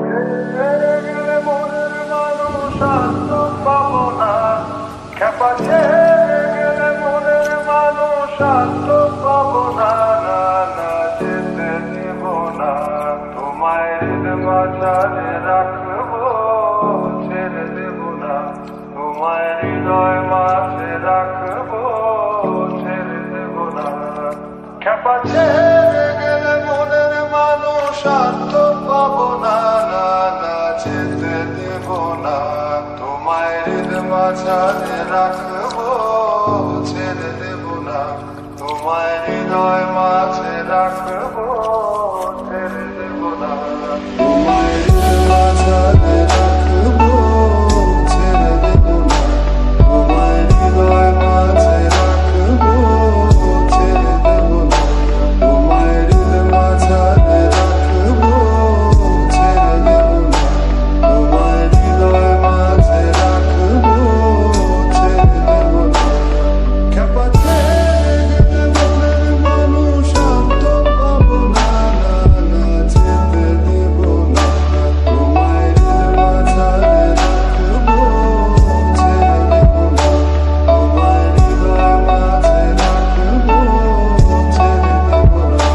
ছেড়ে গেলে মনের মানুষ আর তো পাবো না। খেপা ছেড়ে গেলে মনের মানুষ আর তো পাবো না। না না, যেতে দেব না। তোমায় হৃদ মাঝারে রাখবো, ছেড়ে দেব না। তোমায় হৃদয় মাঝে রাখবো, ছেড়ে দেব না। খেপা ছেড়ে গেলে মনের মানুষ আর তো পাবো না। না না, যেতে দেব না। তোমায় হৃদ মাঝারে রাখবো, ছেড়ে দেব না। তোমায় হৃদয় মাঝে রাখবো, ছেড়ে দেব না। তোমায় হৃদ মাঝারে রাখবো, ছেড়ে দেব না। তোমায় হৃদয় মাঝে রাখবো, ছেড়ে দেব না। তোমায় হৃদ মাঝারে রাখবো, ছেড়ে দেব না। তোমায় হৃদয় মাঝে রাখবো, ছেড়ে দেব না। খেপা ছেড়ে গেলে মনের মানুষ আর তো পাবো না। না না, যেতে দেব না। তোমায় হৃদ মাঝারে রাখবো, ছেড়ে দেব না। তোমায় হৃদয় মাঝে রাখবো, ছেড়ে দেব না।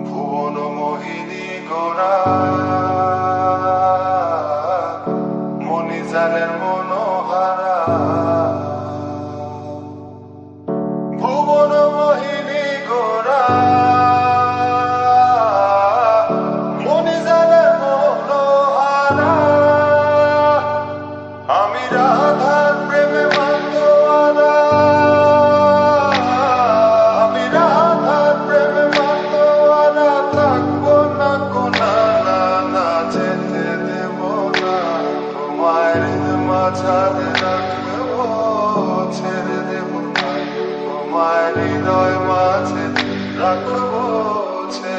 ভুবন মোহিনী গোরা, মণিজানের মনোহারা। ভুবন মোহিনী গোরা, মণিজানের মনোহারা। আমি রাধার প্রেমে মাতোয়ারা। আমি রাধার প্রেমে মাতোয়ারা। থাকবো না কোনা। না না, যেতে দেব না। তোমায় হৃদ মাঝারে রাখবো, ছেড়ে দেব না। তোমায় হৃদয় মাঝে রাখবো, ছেড়ে